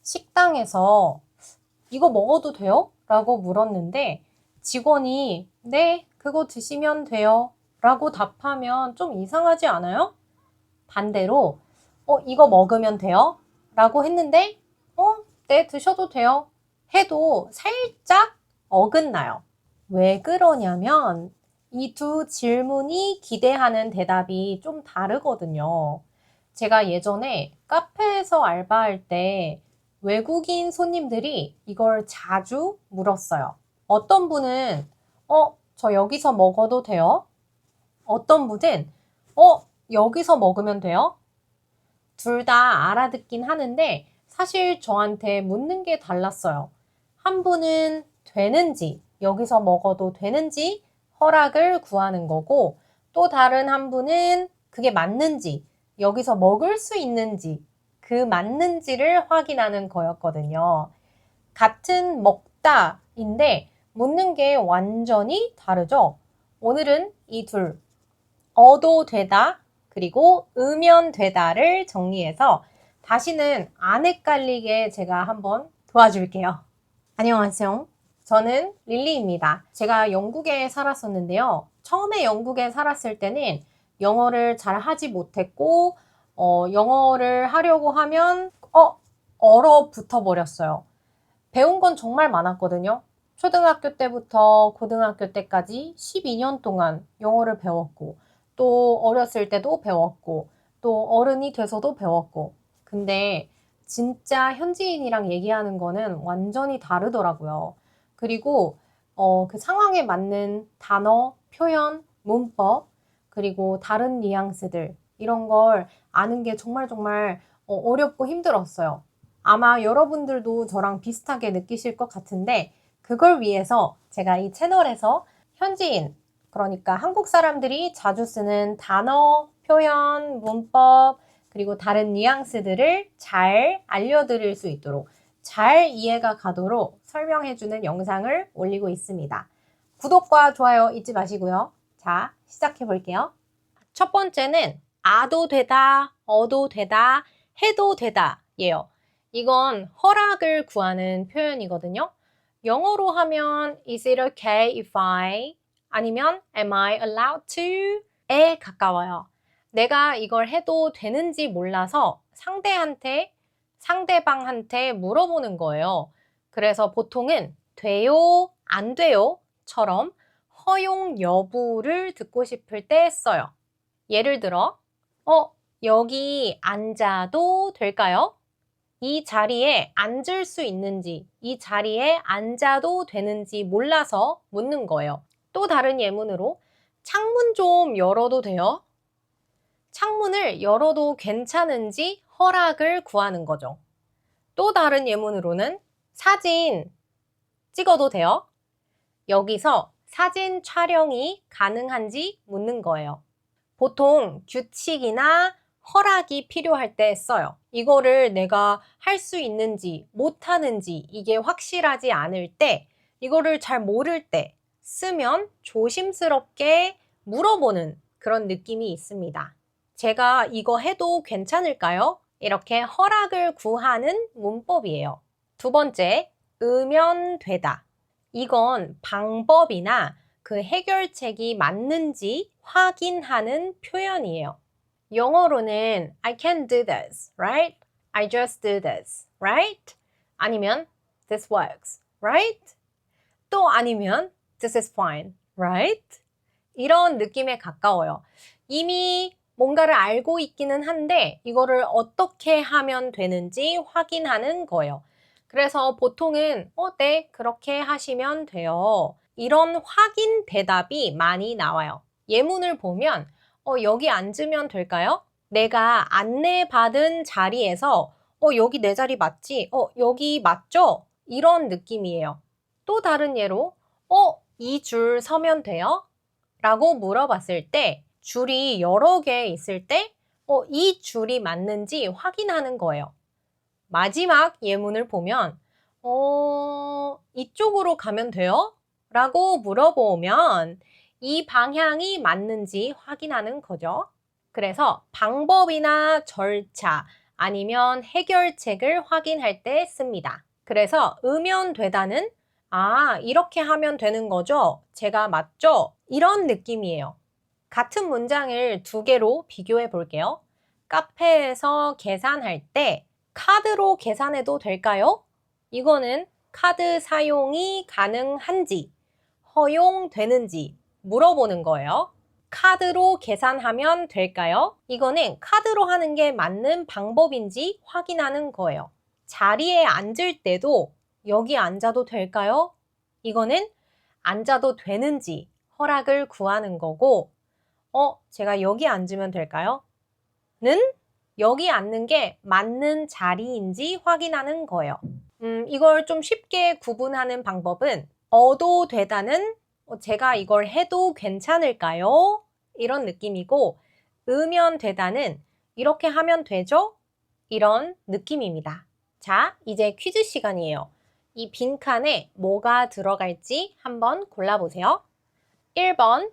식당에서 이거 먹어도 돼요? 라고 물었는데 직원이 네, 그거 드시면 돼요. 라고 답하면 좀 이상하지 않아요? 반대로 이거 먹으면 돼요? 라고 했는데 네, 드셔도 돼요. 해도 살짝 어긋나요. 왜 그러냐면 이 두 질문이 기대하는 대답이 좀 다르거든요. 제가 예전에 카페에서 알바할 때 외국인 손님들이 이걸 자주 물었어요. 어떤 분은 저 여기서 먹어도 돼요? 어떤 분은 여기서 먹으면 돼요? 둘 다 알아듣긴 하는데 사실 저한테 묻는 게 달랐어요. 한 분은 되는지, 여기서 먹어도 되는지 허락을 구하는 거고, 또 다른 한 분은 그게 맞는지, 여기서 먹을 수 있는지, 그 맞는지를 확인하는 거였거든요. 같은 먹다인데 묻는 게 완전히 다르죠? 오늘은 이 둘, 어도 되다, 그리고 으면 되다를 정리해서 다시는 안 헷갈리게 제가 한번 도와줄게요. 안녕하세요. 저는 릴리입니다. 제가 영국에 살았었는데요. 처음에 영국에 살았을 때는 영어를 잘 하지 못했고, 영어를 하려고 하면, 얼어붙어 버렸어요. 배운 건 정말 많았거든요. 초등학교 때부터 고등학교 때까지 12년 동안 영어를 배웠고, 또 어렸을 때도 배웠고, 또 어른이 돼서도 배웠고. 근데 진짜 현지인이랑 얘기하는 거는 완전히 다르더라고요. 그리고 그 상황에 맞는 단어, 표현, 문법, 그리고 다른 뉘앙스들 이런 걸 아는 게 정말 정말 어렵고 힘들었어요. 아마 여러분들도 저랑 비슷하게 느끼실 것 같은데 그걸 위해서 제가 이 채널에서 현지인, 그러니까 한국 사람들이 자주 쓰는 단어, 표현, 문법, 그리고 다른 뉘앙스들을 잘 알려드릴 수 있도록 잘 이해가 가도록 설명해주는 영상을 올리고 있습니다. 구독과 좋아요 잊지 마시고요. 자, 시작해 볼게요. 첫 번째는 아도 되다, 어도 되다, 해도 되다 예요. 이건 허락을 구하는 표현이거든요. 영어로 하면 Is it okay if I? 아니면 Am I allowed to? 에 가까워요. 내가 이걸 해도 되는지 몰라서 상대방한테 물어보는 거예요. 그래서 보통은 돼요, 안 돼요? 처럼 허용 여부를 듣고 싶을 때 써요. 예를 들어, 여기 앉아도 될까요? 이 자리에 앉을 수 있는지, 이 자리에 앉아도 되는지 몰라서 묻는 거예요. 또 다른 예문으로, 창문 좀 열어도 돼요? 창문을 열어도 괜찮은지 허락을 구하는 거죠. 또 다른 예문으로는, 사진 찍어도 돼요? 여기서 사진 촬영이 가능한지 묻는 거예요. 보통 규칙이나 허락이 필요할 때 써요. 이거를 내가 할 수 있는지 못하는지 이게 확실하지 않을 때, 이거를 잘 모를 때 쓰면 조심스럽게 물어보는 그런 느낌이 있습니다. 제가 이거 해도 괜찮을까요? 이렇게 허락을 구하는 문법이에요. 두 번째, 의면되다. 이건 방법이나 그 해결책이 맞는지 확인하는 표현이에요. 영어로는 I can do this, right? I just do this, right? 아니면 this works, right? 또 아니면 this is fine, right? 이런 느낌에 가까워요. 이미 뭔가를 알고 있기는 한데 이거를 어떻게 하면 되는지 확인하는 거예요. 그래서 보통은 네, 그렇게 하시면 돼요. 이런 확인 대답이 많이 나와요. 예문을 보면 여기 앉으면 될까요? 내가 안내받은 자리에서 여기 내 자리 맞지? 여기 맞죠? 이런 느낌이에요. 또 다른 예로 이 줄 서면 돼요? 라고 물어봤을 때 줄이 여러 개 있을 때 이 줄이 맞는지 확인하는 거예요. 마지막 예문을 보면 이쪽으로 가면 돼요? 라고 물어보면 이 방향이 맞는지 확인하는 거죠. 그래서 방법이나 절차 아니면 해결책을 확인할 때 씁니다. 그래서 의면되다는 이렇게 하면 되는 거죠? 제가 맞죠? 이런 느낌이에요. 같은 문장을 두 개로 비교해 볼게요. 카페에서 계산할 때 카드로 계산해도 될까요? 이거는 카드 사용이 가능한지, 허용되는지 물어보는 거예요. 카드로 계산하면 될까요? 이거는 카드로 하는 게 맞는 방법인지 확인하는 거예요. 자리에 앉을 때도 여기 앉아도 될까요? 이거는 앉아도 되는지 허락을 구하는 거고, 제가 여기 앉으면 될까요? 는 여기 앉는 게 맞는 자리인지 확인하는 거예요. 이걸 좀 쉽게 구분하는 방법은 어도 되다는 제가 이걸 해도 괜찮을까요? 이런 느낌이고 으면 되다는 이렇게 하면 되죠? 이런 느낌입니다. 자, 이제 퀴즈 시간이에요. 이 빈칸에 뭐가 들어갈지 한번 골라보세요. 1번,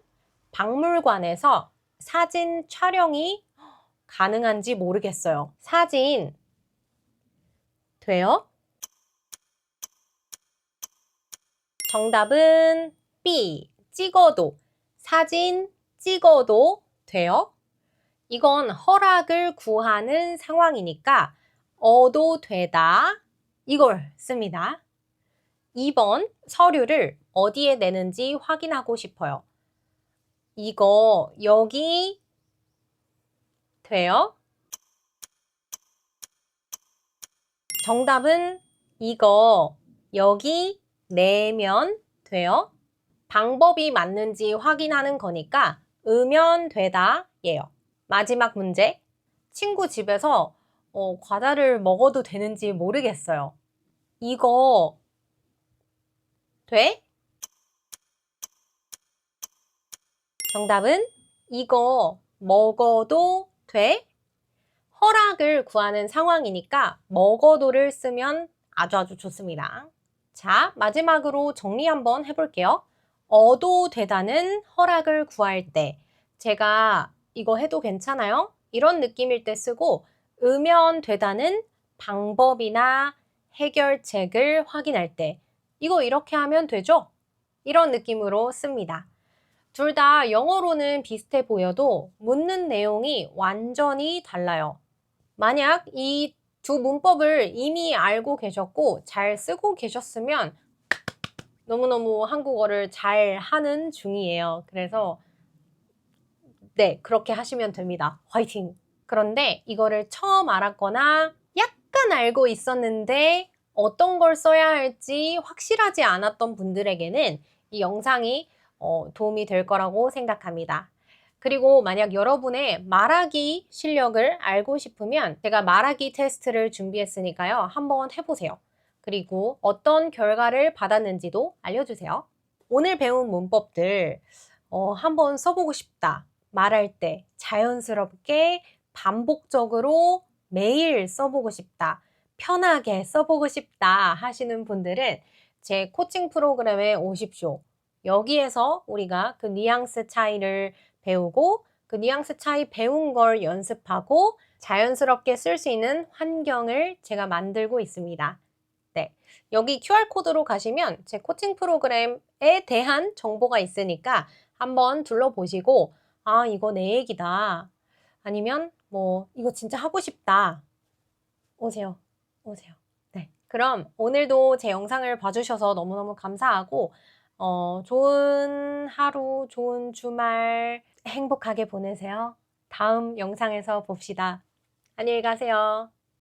박물관에서 사진 촬영이 가능한지 모르겠어요. 사진 돼요? 정답은 B. 찍어도. 사진 찍어도 돼요? 이건 허락을 구하는 상황이니까 어도 되다 이걸 씁니다. 2번 서류를 어디에 내는지 확인하고 싶어요. 이거 여기 돼요? 정답은 이거 여기 내면 돼요? 방법이 맞는지 확인하는 거니까 으면 되다 예요. 마지막 문제. 친구 집에서 과자를 먹어도 되는지 모르겠어요. 이거 돼? 정답은 이거 먹어도 돼? 허락을 구하는 상황이니까 먹어도를 쓰면 아주 좋습니다. 자, 마지막으로 정리 한번 해볼게요. 어도 되다는 허락을 구할 때 제가 이거 해도 괜찮아요? 이런 느낌일 때 쓰고 으면 되다는 방법이나 해결책을 확인할 때 이거 이렇게 하면 되죠? 이런 느낌으로 씁니다. 둘 다 영어로는 비슷해 보여도 묻는 내용이 완전히 달라요. 만약 이 두 문법을 이미 알고 계셨고 잘 쓰고 계셨으면 너무너무 한국어를 잘 하는 중이에요. 그래서 네, 그렇게 하시면 됩니다. 화이팅! 그런데 이거를 처음 알았거나 약간 알고 있었는데 어떤 걸 써야 할지 확실하지 않았던 분들에게는 이 영상이 도움이 될 거라고 생각합니다. 그리고 만약 여러분의 말하기 실력을 알고 싶으면 제가 말하기 테스트를 준비했으니까요. 한번 해보세요. 그리고 어떤 결과를 받았는지도 알려주세요. 오늘 배운 문법들 한번 써보고 싶다. 말할 때 자연스럽게 반복적으로 매일 써보고 싶다. 편하게 써보고 싶다 하시는 분들은 제 코칭 프로그램에 오십시오. 여기에서 우리가 그 뉘앙스 차이를 배우고 그 뉘앙스 차이 배운 걸 연습하고 자연스럽게 쓸 수 있는 환경을 제가 만들고 있습니다. 네, 여기 QR코드로 가시면 제 코칭 프로그램에 대한 정보가 있으니까 한번 둘러보시고 이거 내 얘기다. 아니면 이거 진짜 하고 싶다. 오세요. 오세요. 네, 그럼 오늘도 제 영상을 봐주셔서 너무너무 감사하고 좋은 하루, 좋은 주말 행복하게 보내세요. 다음 영상에서 봅시다. 안녕히 가세요.